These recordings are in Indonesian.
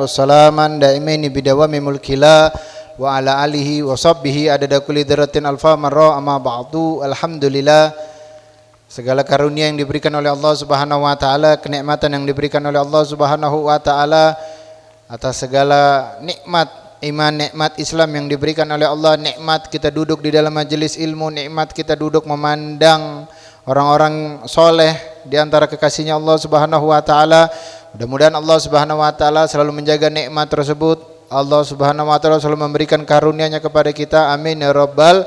wassalaman daimaini bidawami mulkila wa ala alihi wa sahbihi adada kulli dzarratin alfa marra amma ba'du. Alhamdulillah, segala karunia yang diberikan oleh Allah Subhanahu wa taala, kenikmatan yang diberikan oleh Allah Subhanahu wa taala, atas segala nikmat iman, nikmat Islam yang diberikan oleh Allah, nikmat kita duduk di dalam majelis ilmu, nikmat kita duduk memandang orang-orang soleh di antara kekasihnya Allah Subhanahu wa taala. Mudah-mudahan Allah Subhanahu wa taala selalu menjaga nikmat tersebut. Allah Subhanahu wa taala selalu memberikan karunia-Nya kepada kita. Amin ya rabbal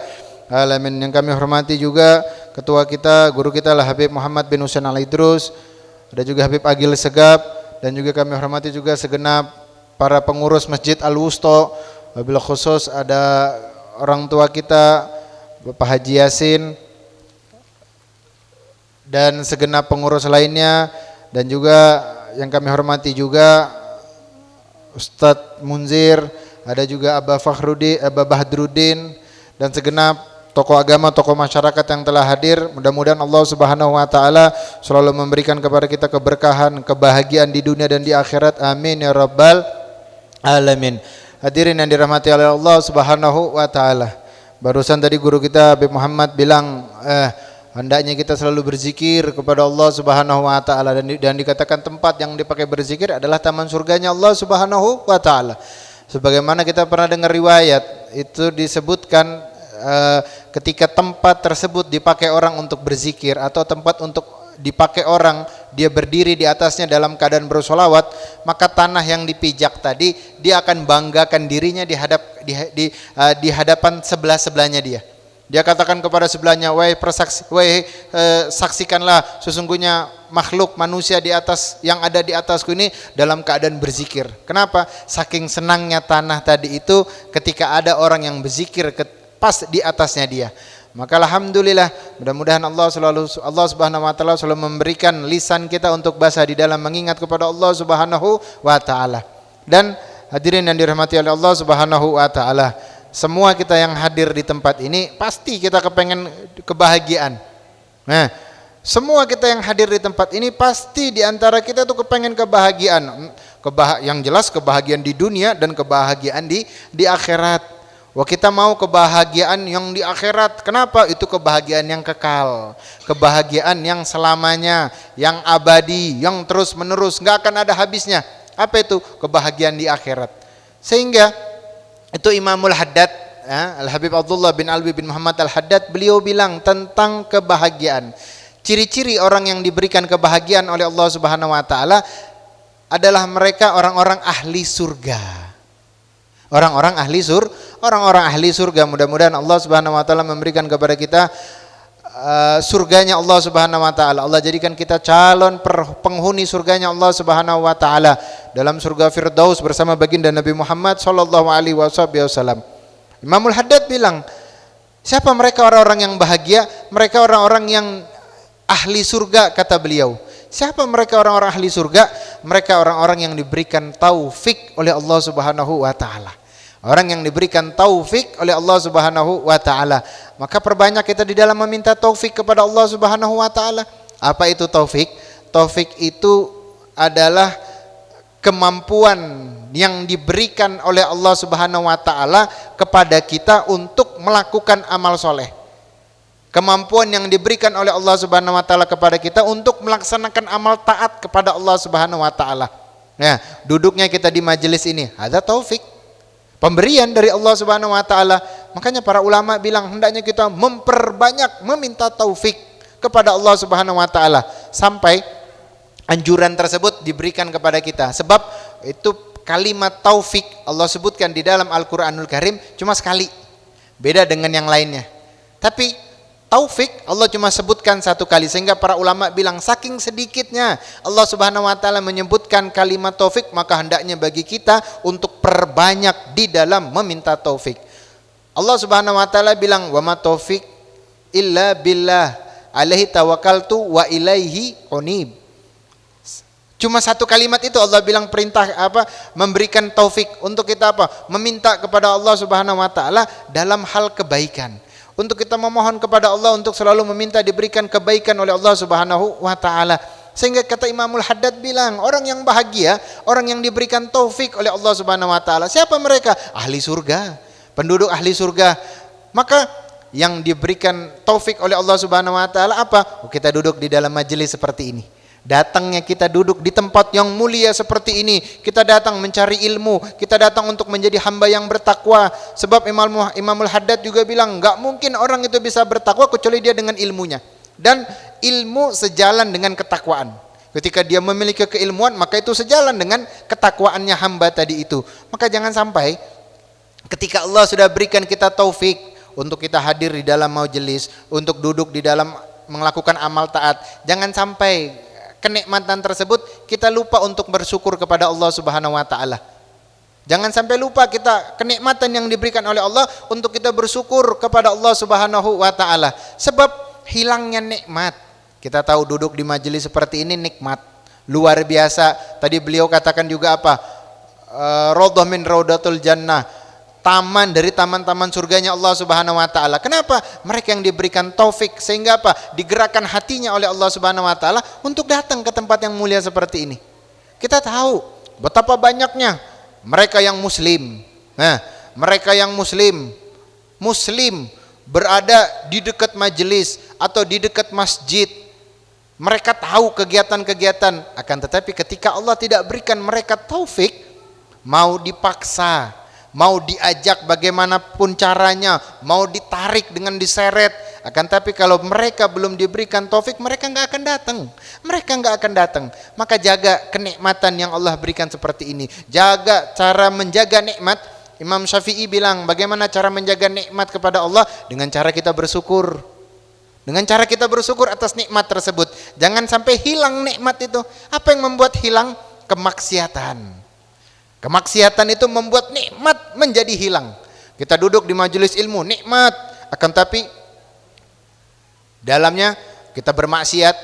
alamin. Yang kami hormati juga ketua kita, guru kita lah Habib Muhammad bin Husain Al-Idrus, ada juga Habib Agil Segap, dan juga kami hormati juga segenap para pengurus Masjid Al-Wusta. Wabil khusus ada orang tua kita Bapak Haji Yasin dan segenap pengurus lainnya, dan juga yang kami hormati juga Ustadz Munzir, ada juga Abah Fakhruddin, Abah Badruddin, dan segenap tokoh agama, tokoh masyarakat yang telah hadir. Mudah-mudahan Allah Subhanahu wa taala selalu memberikan kepada kita keberkahan, kebahagiaan di dunia dan di akhirat. Amin ya rabbal alamin. Hadirin yang dirahmati oleh Allah Subhanahu wa taala. Barusan tadi guru kita Habib Muhammad bilang hendaknya kita selalu berzikir kepada Allah Subhanahu wa taala, dan dikatakan tempat yang dipakai berzikir adalah taman surganya Allah Subhanahu wa taala. Sebagaimana kita pernah dengar riwayat itu disebutkan ketika tempat tersebut dipakai orang untuk berzikir, atau tempat untuk dipakai orang dia berdiri di atasnya dalam keadaan bersolawat, maka tanah yang dipijak tadi dia akan banggakan dirinya di hadapan sebelah-sebelahnya dia. Dia katakan kepada sebelahnya, saksikanlah sesungguhnya makhluk manusia di atas yang ada di atasku ini dalam keadaan berzikir. Kenapa? Saking senangnya tanah tadi itu ketika ada orang yang berzikir pas di atasnya dia. Maka alhamdulillah, mudah-mudahan Allah Subhanahu wa taala selalu memberikan lisan kita untuk basah di dalam mengingat kepada Allah Subhanahu wa taala. Dan hadirin yang dirahmati oleh Allah Subhanahu wa taala, semua kita yang hadir di tempat ini pasti kita kepengen kebahagiaan. Nah, semua kita yang hadir di tempat ini pasti di antara kita tuh kepengen kebahagiaan. Yang jelas kebahagiaan di dunia dan kebahagiaan di akhirat. Wah, kita mau kebahagiaan yang di akhirat. Kenapa? Itu kebahagiaan yang kekal, kebahagiaan yang selamanya, yang abadi, yang terus menerus, nggak akan ada habisnya. Apa itu? Kebahagiaan di akhirat. Sehingga itu Imamul Haddad, Al-Habib Abdullah bin Alwi bin Muhammad Al-Haddad, beliau bilang tentang kebahagiaan. Ciri-ciri orang yang diberikan kebahagiaan oleh Allah Subhanahu wa taala adalah mereka orang-orang ahli surga. Orang-orang ahli surga. Mudah-mudahan Allah Subhanahu wa taala memberikan kepada kita surganya Allah Subhanahu wa taala. Allah jadikan kita calon penghuni surganya Allah Subhanahu wa taala dalam surga Firdaus bersama baginda Nabi Muhammad sallallahu alaihi wasallam. Imamul Haddad bilang, siapa mereka orang-orang yang bahagia? Mereka orang-orang yang ahli surga, kata beliau. Siapa mereka orang-orang ahli surga? Mereka orang-orang yang diberikan taufik oleh Allah Subhanahu wa taala. Orang yang diberikan taufik oleh Allah Subhanahu wa taala. Maka perbanyak kita di dalam meminta taufik kepada Allah Subhanahu wa taala. Apa itu taufik? Taufik itu adalah kemampuan yang diberikan oleh Allah Subhanahu wa taala kepada kita untuk melakukan amal soleh. Kemampuan yang diberikan oleh Allah Subhanahu wa taala kepada kita untuk melaksanakan amal taat kepada Allah Subhanahu wa taala. Nah, duduknya kita di majelis ini, ada taufik. Pemberian dari Allah Subhanahu wa taala. Makanya para ulama bilang hendaknya kita memperbanyak meminta taufik kepada Allah Subhanahu wa taala sampai anjuran tersebut diberikan kepada kita. Sebab itu kalimat taufik Allah sebutkan di dalam Al-Qur'anul Karim cuma sekali. Beda dengan yang lainnya. Tapi taufik Allah cuma sebutkan satu kali, sehingga para ulama bilang saking sedikitnya Allah Subhanahu wa taala menyebutkan kalimat taufik, maka hendaknya bagi kita untuk perbanyak di dalam meminta taufik. Allah Subhanahu wa taala bilang wa ma taufik illa billah alaihi tawakkaltu wa ilaihi unib. Cuma satu kalimat itu Allah bilang perintah memberikan taufik untuk kita meminta kepada Allah Subhanahu wa taala dalam hal kebaikan. Untuk kita memohon kepada Allah untuk selalu meminta diberikan kebaikan oleh Allah Subhanahu wa taala. Sehingga kata Imamul Haddad bilang, orang yang bahagia, orang yang diberikan taufik oleh Allah Subhanahu wa taala. Siapa mereka? Ahli surga, penduduk ahli surga. Maka yang diberikan taufik oleh Allah Subhanahu wa taala apa? Kita duduk di dalam majelis seperti ini. Datangnya kita duduk di tempat yang mulia seperti ini, kita datang mencari ilmu, kita datang untuk menjadi hamba yang bertakwa. Sebab Imamul Haddad juga bilang, enggak mungkin orang itu bisa bertakwa kecuali dia dengan ilmunya. Dan ilmu sejalan dengan ketakwaan. Ketika dia memiliki keilmuan, maka itu sejalan dengan ketakwaannya hamba tadi itu. Maka jangan sampai ketika Allah sudah berikan kita taufik untuk kita hadir di dalam majelis, untuk duduk di dalam melakukan amal taat, jangan sampai kenikmatan tersebut kita lupa untuk bersyukur kepada Allah Subhanahu wa taala. Jangan sampai lupa kita kenikmatan yang diberikan oleh Allah untuk kita bersyukur kepada Allah Subhanahu wa taala. Sebab hilangnya nikmat. Kita tahu duduk di majelis seperti ini nikmat luar biasa. Tadi beliau katakan juga apa? Raudhah min raudatul jannah. Taman dari taman-taman surganya Allah Subhanahu wa taala. Kenapa? Mereka yang diberikan taufik sehingga apa? Digerakkan hatinya oleh Allah Subhanahu wa taala untuk datang ke tempat yang mulia seperti ini. Kita tahu betapa banyaknya mereka yang muslim. Nah, mereka yang muslim berada di dekat majelis atau di dekat masjid. Mereka tahu kegiatan-kegiatan, akan tetapi ketika Allah tidak berikan mereka taufik, mau dipaksa, mau diajak bagaimanapun caranya, mau ditarik dengan diseret, akan tapi kalau mereka belum diberikan taufik, mereka nggak akan datang. Mereka nggak akan datang. Maka jaga kenikmatan yang Allah berikan seperti ini. Jaga cara menjaga nikmat. Imam Syafi'i bilang, bagaimana cara menjaga nikmat kepada Allah? Dengan cara kita bersyukur. Dengan cara kita bersyukur atas nikmat tersebut. Jangan sampai hilang nikmat itu. Apa yang membuat hilang? Kemaksiatan. Kemaksiatan itu membuat nikmat menjadi hilang. Kita duduk di majelis ilmu, nikmat, akan tapi dalamnya kita bermaksiat.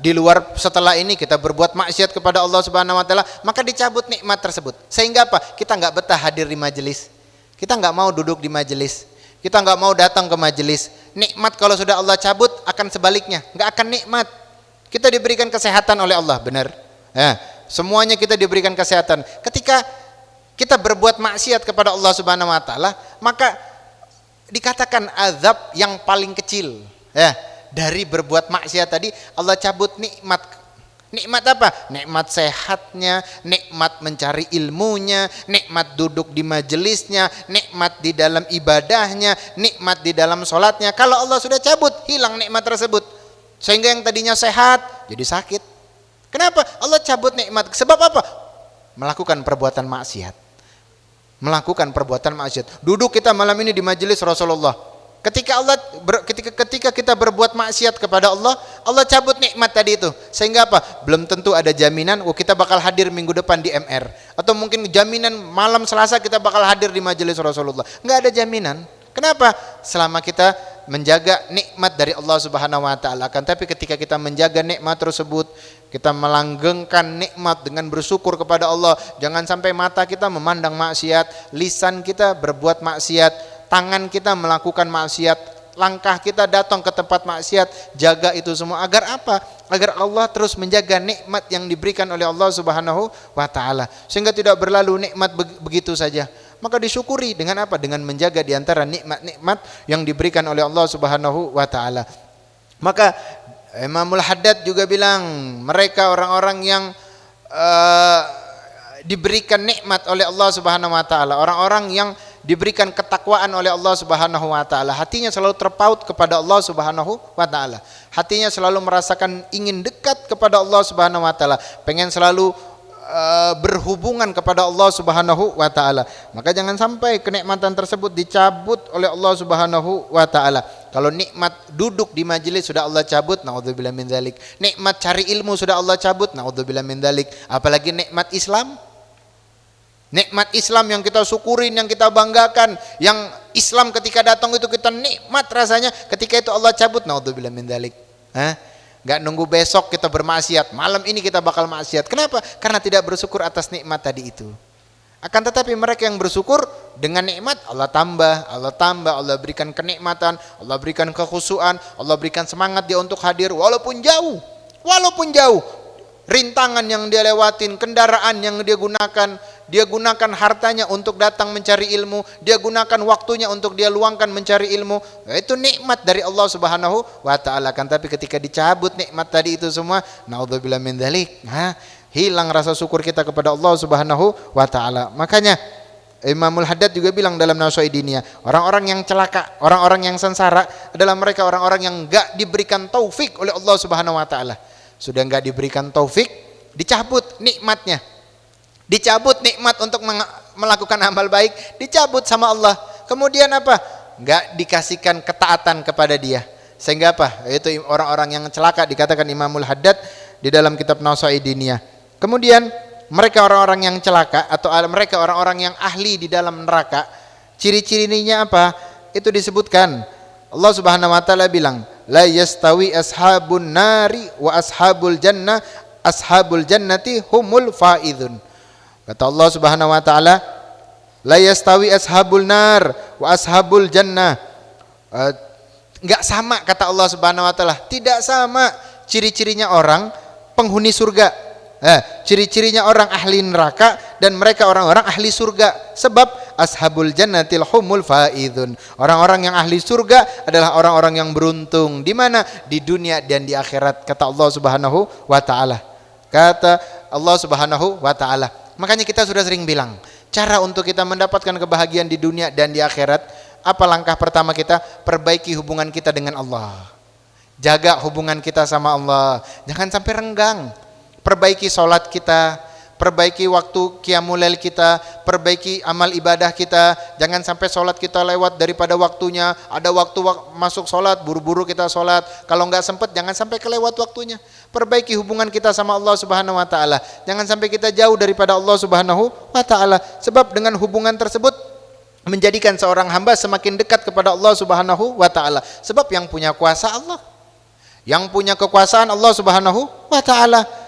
Di luar setelah ini kita berbuat maksiat kepada Allah Subhanahu wa taala, maka dicabut nikmat tersebut. Sehingga apa? Kita nggak betah hadir di majelis. Kita nggak mau duduk di majelis. Kita nggak mau datang ke majelis. Nikmat kalau sudah Allah cabut akan sebaliknya, nggak akan nikmat. Kita diberikan kesehatan oleh Allah, benar. Semuanya kita diberikan kesehatan. Ketika kita berbuat maksiat kepada Allah Subhanahu wa taala, maka dikatakan azab yang paling kecil. Dari berbuat maksiat tadi Allah cabut nikmat. Nikmat apa? Nikmat sehatnya, nikmat mencari ilmunya, nikmat duduk di majelisnya, nikmat di dalam ibadahnya, nikmat di dalam sholatnya. Kalau Allah sudah cabut, hilang nikmat tersebut. Sehingga yang tadinya sehat jadi sakit. Kenapa? Allah cabut nikmat. Sebab apa? Melakukan perbuatan maksiat. Melakukan perbuatan maksiat. Duduk kita malam ini di majelis Rasulullah. Ketika kita berbuat maksiat kepada Allah, Allah cabut nikmat tadi itu. Sehingga apa? Belum tentu ada jaminan kita bakal hadir minggu depan di MR, atau mungkin jaminan malam Selasa kita bakal hadir di majelis Rasulullah. Enggak ada jaminan. Kenapa? Selama kita menjaga nikmat dari Allah Subhanahu wa taala. Kan tapi ketika kita menjaga nikmat tersebut, kita melanggengkan nikmat dengan bersyukur kepada Allah. Jangan sampai mata kita memandang maksiat, lisan kita berbuat maksiat, tangan kita melakukan maksiat, langkah kita datang ke tempat maksiat. Jaga itu semua agar apa? Agar Allah terus menjaga nikmat yang diberikan oleh Allah Subhanahu wa taala, sehingga tidak berlalu nikmat begitu saja. Maka disyukuri dengan apa? Dengan menjaga di antara nikmat-nikmat yang diberikan oleh Allah Subhanahu wa taala. Maka Imamul Haddad juga bilang, mereka orang-orang yang diberikan nikmat oleh Allah Subhanahu wa taala, orang-orang yang diberikan ketakwaan oleh Allah Subhanahu wa taala, hatinya selalu terpaut kepada Allah Subhanahu wa taala. Hatinya selalu merasakan ingin dekat kepada Allah Subhanahu wa taala, pengen selalu berhubungan kepada Allah Subhanahu wa taala. Maka jangan sampai kenikmatan tersebut dicabut oleh Allah Subhanahu wa taala. Kalau nikmat duduk di majelis sudah Allah cabut, naudzubillah min dzalik. Nikmat cari ilmu sudah Allah cabut, naudzubillah min dzalik. Apalagi nikmat Islam. Nikmat Islam yang kita syukurin, yang kita banggakan, yang Islam ketika datang itu kita nikmat rasanya, ketika itu Allah cabut, naudzubillah min dzalik. Gak nunggu besok kita bermaksiat, malam ini kita bakal maksiat. Kenapa? Karena tidak bersyukur atas nikmat tadi itu. Akan tetapi mereka yang bersyukur dengan nikmat, Allah tambah, Allah berikan kenikmatan, Allah berikan kekhusyuan, Allah berikan semangat dia untuk hadir walaupun jauh. Walaupun jauh, rintangan yang dia lewatin, kendaraan yang dia gunakan hartanya untuk datang mencari ilmu, dia gunakan waktunya untuk dia luangkan mencari ilmu. Itu nikmat dari Allah Subhanahu wa taala. Kan tapi ketika dicabut nikmat tadi itu semua, naudzubillah min dzalik, hilang rasa syukur kita kepada Allah Subhanahu wa taala. Makanya Imamul Haddad juga bilang dalam Nawaidiniyah, orang-orang yang celaka, orang-orang yang sengsara adalah mereka orang-orang yang enggak diberikan taufik oleh Allah Subhanahu wa taala. Sudah enggak diberikan taufik, dicabut nikmatnya. Dicabut nikmat untuk melakukan amal baik, dicabut sama Allah. Kemudian apa? Enggak dikasihkan ketaatan kepada dia. Sehingga apa? Itu orang-orang yang celaka, dikatakan Imamul Haddad di dalam kitab Nawaidiniyah. Kemudian mereka orang-orang yang celaka atau mereka orang-orang yang ahli di dalam neraka, ciri-cirinya apa? Itu disebutkan. Allah Subhanahu wa taala bilang, la yastawi ashabun nari wa ashabul jannah, ashabul jannati humul faizun. Kata Allah Subhanahu wa taala, la yastawi ashabul nar wa ashabul jannah. Enggak sama kata Allah Subhanahu wa taala, tidak sama ciri-cirinya orang penghuni surga. Ciri-cirinya orang ahli neraka dan mereka orang-orang ahli surga. Sebab ashabul jannatil humul faizun. Orang-orang yang ahli surga adalah orang-orang yang beruntung. Di mana? Di dunia dan di akhirat, kata Allah Subhanahu wa taala. Kata Allah Subhanahu wa taala. Makanya kita sudah sering bilang, cara untuk kita mendapatkan kebahagiaan di dunia dan di akhirat, apa langkah pertama kita? Perbaiki hubungan kita dengan Allah. Jaga hubungan kita sama Allah. Jangan sampai renggang. Perbaiki sholat kita, perbaiki waktu qiyamul lail kita, perbaiki amal ibadah kita. Jangan sampai sholat kita lewat daripada waktunya. Ada waktu masuk sholat, buru-buru kita sholat. Kalau nggak sempat, jangan sampai kelewat waktunya. Perbaiki hubungan kita sama Allah Subhanahu wa taala. Jangan sampai kita jauh daripada Allah Subhanahu wa taala. Sebab dengan hubungan tersebut menjadikan seorang hamba semakin dekat kepada Allah Subhanahu wa taala. Sebab yang punya kuasa Allah. Yang punya kekuasaan Allah Subhanahu wa taala.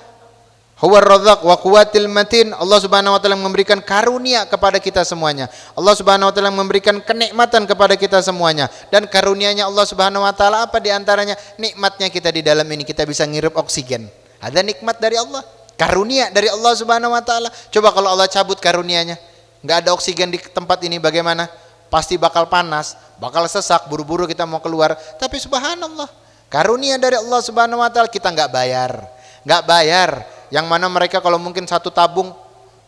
Huwar razzaq wa quwwatil matin. Allah Subhanahu wa taala memberikan karunia kepada kita semuanya. Allah Subhanahu wa taala memberikan kenikmatan kepada kita semuanya. Dan karunianya Allah Subhanahu wa taala apa di antaranya? Nikmatnya kita di dalam ini kita bisa ngirup oksigen. Ada nikmat dari Allah, karunia dari Allah Subhanahu wa taala. Coba kalau Allah cabut karunianya, enggak ada oksigen di tempat ini bagaimana? Pasti bakal panas, bakal sesak, buru-buru kita mau keluar. Tapi subhanallah, karunia dari Allah Subhanahu wa taala kita enggak bayar. Enggak bayar. Yang mana mereka kalau mungkin satu tabung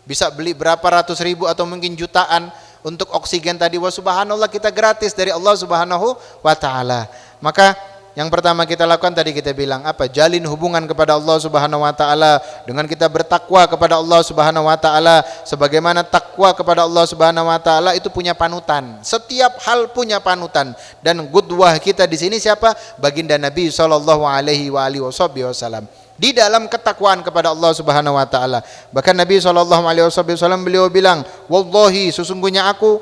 bisa beli berapa ratus ribu atau mungkin jutaan untuk oksigen tadi. Wa subhanallah, kita gratis dari Allah Subhanahu wa taala. Maka yang pertama kita lakukan tadi kita bilang apa? Jalin hubungan kepada Allah Subhanahu wa taala dengan kita bertakwa kepada Allah Subhanahu wa taala. Sebagaimana takwa kepada Allah Subhanahu wa taala itu punya panutan. Setiap hal punya panutan, dan qudwah kita di sini siapa? Baginda Nabi sallallahu alaihi wasallam. Di dalam ketakwaan kepada Allah Subhanahu wa taala. Bahkan Nabi sallallahu alaihi wasallam beliau bilang, "Wallahi, sesungguhnya aku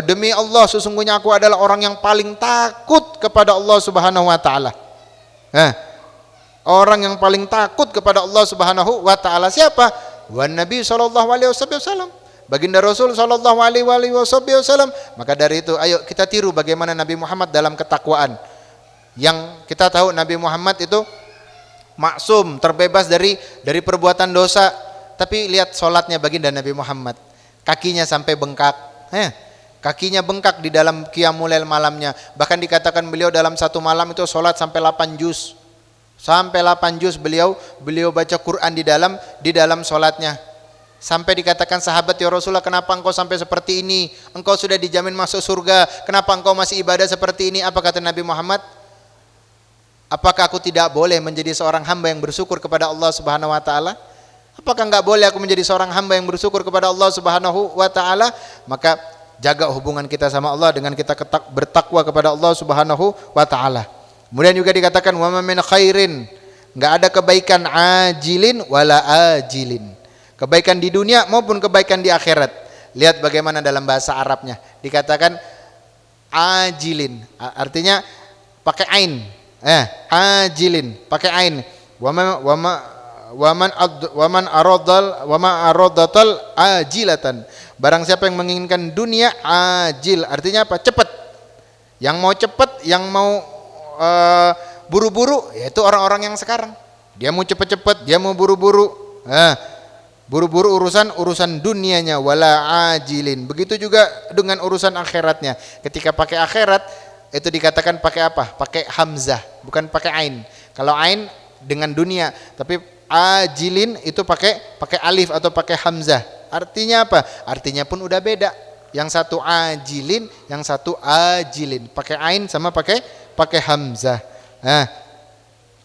demi Allah, sesungguhnya aku adalah orang yang paling takut kepada Allah Subhanahu wa taala." Orang yang paling takut kepada Allah Subhanahu wa taala siapa? Wan Nabi sallallahu alaihi wasallam. Baginda Rasul sallallahu alaihi wasallam. Maka dari itu ayo kita tiru bagaimana Nabi Muhammad dalam ketakwaan. Yang kita tahu Nabi Muhammad itu maksum, terbebas dari perbuatan dosa. Tapi lihat sholatnya baginda Nabi Muhammad, kakinya sampai bengkak. Kakinya bengkak di dalam qiyamul lail malamnya. Bahkan dikatakan beliau dalam satu malam itu sholat sampai 8 juz. Sampai 8 juz beliau baca Quran di dalam sholatnya. Sampai dikatakan sahabat, ya Rasulullah, kenapa engkau sampai seperti ini? Engkau sudah dijamin masuk surga, kenapa engkau masih ibadah seperti ini? Apa kata Nabi Muhammad? Apakah aku tidak boleh menjadi seorang hamba yang bersyukur kepada Allah Subhanahu wa taala? Apakah enggak boleh aku menjadi seorang hamba yang bersyukur kepada Allah Subhanahu wa taala? Maka jaga hubungan kita sama Allah dengan kita bertakwa kepada Allah Subhanahu wa taala. Kemudian juga dikatakan wa min khairin, enggak ada kebaikan ajilin wala ajilin. Kebaikan di dunia maupun kebaikan di akhirat. Lihat bagaimana dalam bahasa Arabnya. Dikatakan ajilin, artinya pakai ain. Ajilin pakai ain. Waman aradatal ajilatan. Barang siapa yang menginginkan dunia ajil, artinya apa? Cepat. Yang mau cepat, yang mau buru-buru, yaitu orang-orang yang sekarang. Dia mau cepet-cepet, dia mau buru-buru. Buru-buru urusan dunianya, wala ajilin. Begitu juga dengan urusan akhiratnya. Ketika pakai akhirat itu dikatakan pakai apa? Pakai hamzah, bukan pakai ain. Kalau ain dengan dunia, tapi ajilin itu pakai alif atau pakai hamzah. Artinya apa? Artinya pun udah beda. Yang satu ajilin, yang satu ajilin. Pakai ain sama pakai hamzah.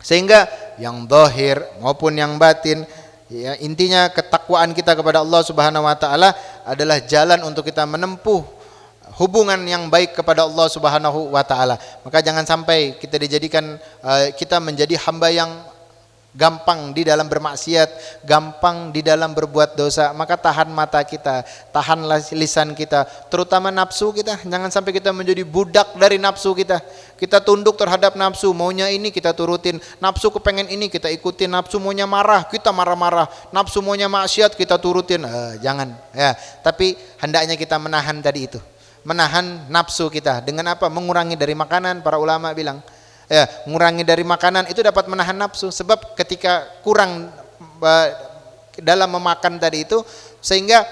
Sehingga yang zahir maupun yang batin, ya, intinya ketakwaan kita kepada Allah Subhanahu wa taala adalah jalan untuk kita menempuh hubungan yang baik kepada Allah Subhanahu wa taala. Maka jangan sampai kita dijadikan kita menjadi hamba yang gampang di dalam bermaksiat, gampang di dalam berbuat dosa. Maka tahan mata kita, tahan lisan kita, terutama nafsu kita. Jangan sampai kita menjadi budak dari nafsu kita. Kita tunduk terhadap nafsu, maunya ini kita turutin. Nafsu kepengen ini kita ikutin, nafsu maunya marah, kita marah-marah. Nafsu maunya maksiat kita turutin. Jangan ya. Tapi hendaknya kita menahan tadi itu. Menahan nafsu kita dengan apa? Mengurangi dari makanan. Para ulama bilang ya, mengurangi dari makanan itu dapat menahan nafsu. Sebab ketika kurang dalam memakan tadi itu, sehingga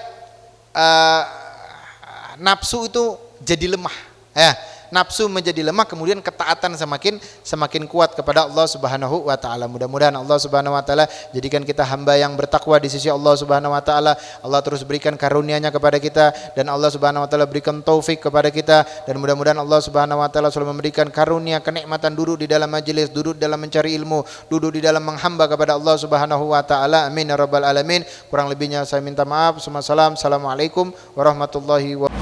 nafsu itu jadi lemah ya. Nafsu menjadi lemah, kemudian ketaatan semakin kuat kepada Allah Subhanahu wa taala. Mudah-mudahan Allah Subhanahu wa taala jadikan kita hamba yang bertakwa di sisi Allah Subhanahu wa taala. Allah terus berikan karunia-Nya kepada kita, dan Allah Subhanahu wa taala berikan taufik kepada kita, dan mudah-mudahan Allah Subhanahu wa taala selalu memberikan karunia kenikmatan duduk di dalam majelis, duduk dalam mencari ilmu, duduk di dalam menghamba kepada Allah Subhanahu wa taala. Amin ya rabbal alamin. Kurang lebihnya saya minta maaf. Assalamualaikum warahmatullahi wabarakatuh.